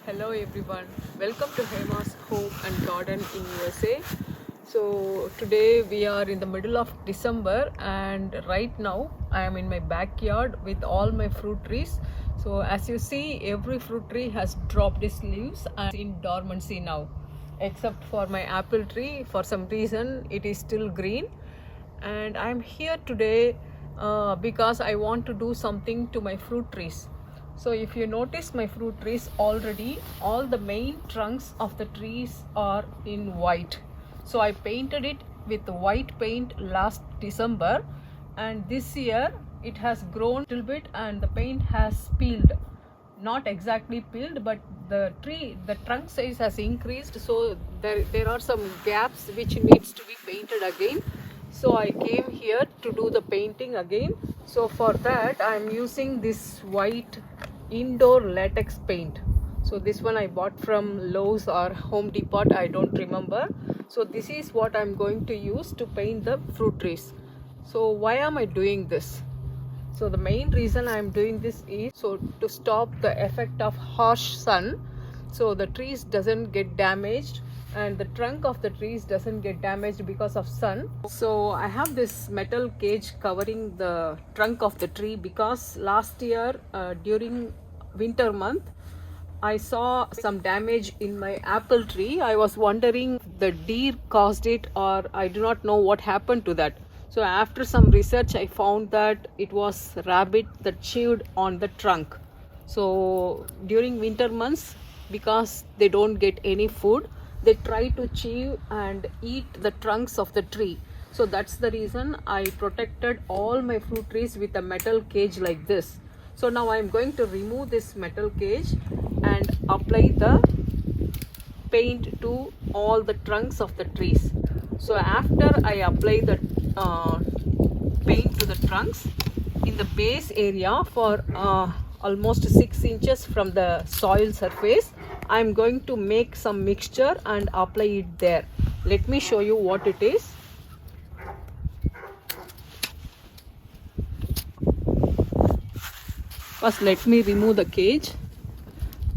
Hello everyone, welcome to Hema's Home and Garden in USA. So today we are in the middle of December and right now I am in my backyard with all my fruit trees. So as you see, every fruit tree has dropped its leaves and is in dormancy now, except for my apple tree. For some reason it is still green, and I'm here today because I want to do something to my fruit trees. So if you notice, my fruit trees, already all the main trunks of the trees are in white. So I painted it with white paint last December, and this year it has grown a little bit and the paint has peeled. Not exactly peeled, but the trunk size has increased, so there are some gaps which needs to be painted again. So I came here to do the painting again. So for that I am using this white indoor latex paint. So this one I bought from Lowe's or Home Depot, I don't remember. So this is what I'm going to use to paint the fruit trees. So why am I doing this? So the main reason I am doing this is so to stop the effect of harsh sun, so the trees doesn't get damaged and the trunk of the trees doesn't get damaged because of sun. So I have this metal cage covering the trunk of the tree because last year during winter month I saw some damage in my apple tree. I was wondering the deer caused it, or I do not know what happened to that. So after some research I found that it was rabbit that chewed on the trunk. So during winter months, because they don't get any food, they try to chew and eat the trunks of the tree. So that's the reason I protected all my fruit trees with a metal cage like this. So now I am going to remove this metal cage and apply the paint to all the trunks of the trees. So after I apply the paint to the trunks in the base area for almost 6 inches from the soil surface, I am going to make some mixture and apply it there. Let me show you what it is. First let me remove the cage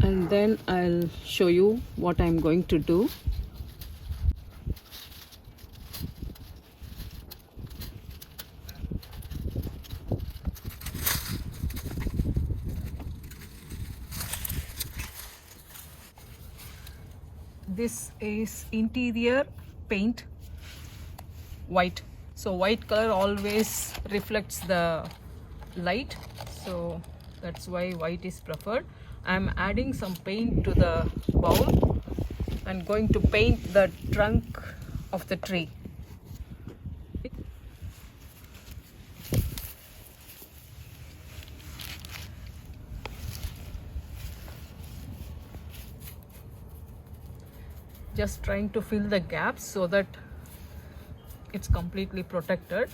and then I'll show you what I'm going to do. This is interior paint, white. So white color always reflects the light, so that's why white is preferred. I'm adding some paint to the bowl and going to paint the trunk of the tree. Just trying to fill the gaps so that it's completely protected.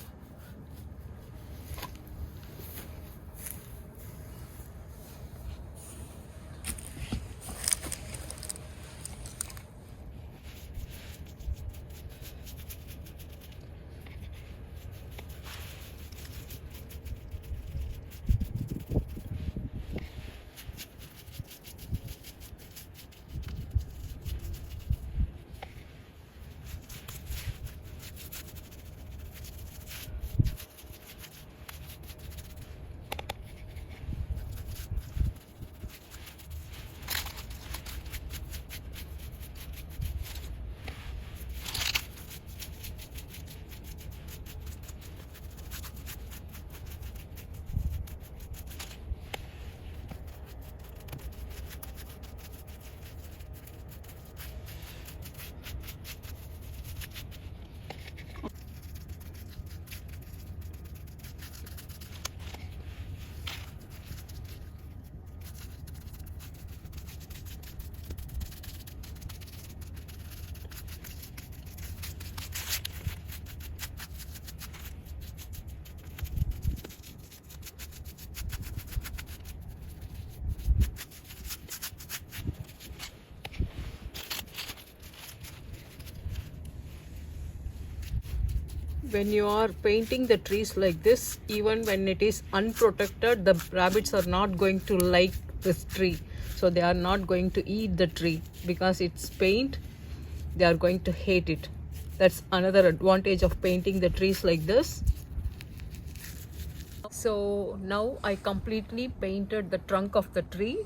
When you are painting the trees like this, even when it is unprotected, the rabbits are not going to like this tree. So they are not going to eat the tree because it's paint. They are going to hate it. That's another advantage of painting the trees like this. So now I completely painted the trunk of the tree,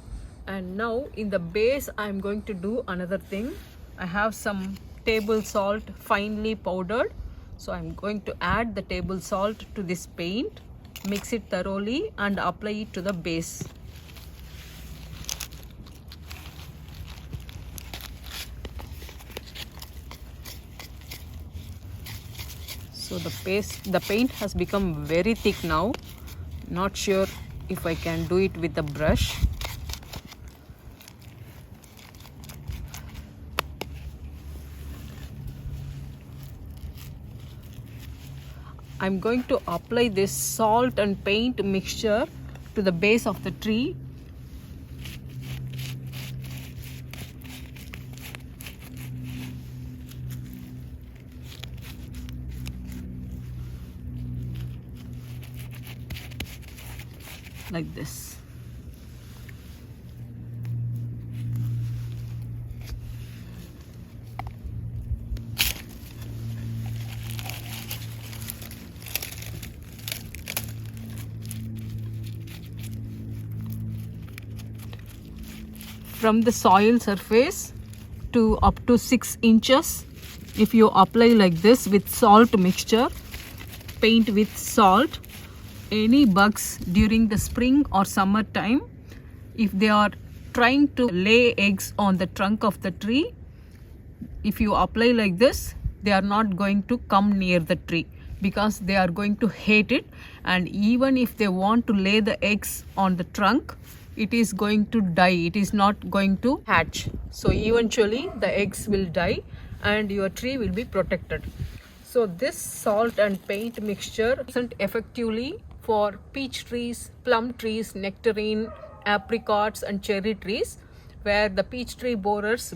and now in the base I'm going to do another thing. I have some table salt finely powdered, so I'm going to add the table salt to this paint, mix it thoroughly and apply it to the base. So the paint has become very thick now. Not sure if I can do it with a brush. I'm going to apply this salt and paint mixture to the base of the tree. Like this. From the soil surface to up to 6 inches, if you apply like this with salt mixture, paint with salt, any bugs during the spring or summer time, if they are trying to lay eggs on the trunk of the tree, if you apply like this, they are not going to come near the tree because they are going to hate it. And even if they want to lay the eggs on the trunk, it is going to die. It is not going to hatch. So eventually the eggs will die and your tree will be protected. So this salt and paint mixture isn't effectively for peach trees, plum trees, nectarine, apricots and cherry trees, where the peach tree borers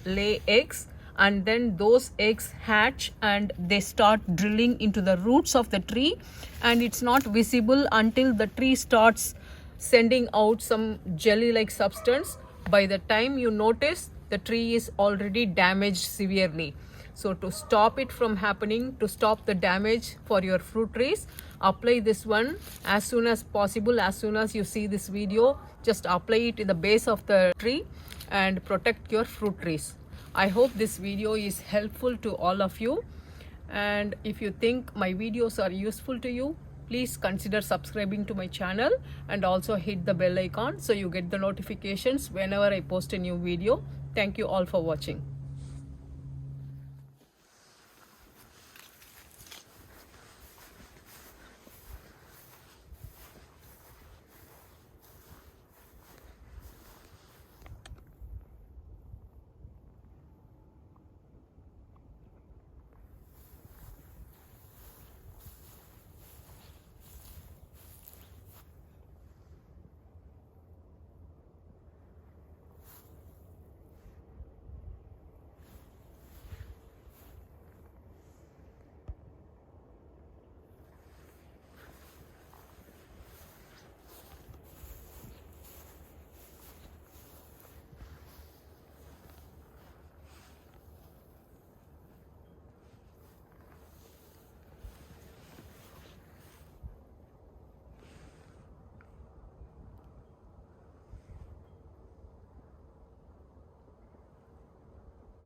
lay eggs and then those eggs hatch and they start drilling into the roots of the tree, and it's not visible until the tree starts sending out some jelly like substance. By the time you notice, the tree is already damaged severely. So to stop it from happening, to stop the damage for your fruit trees, apply this one as soon as possible. As soon as you see this video, just apply it in the base of the tree and protect your fruit trees. I hope this video is helpful to all of you, and if you think my videos are useful to you, please consider subscribing to my channel and also hit the bell icon so you get the notifications whenever I post a new video. Thank you all for watching.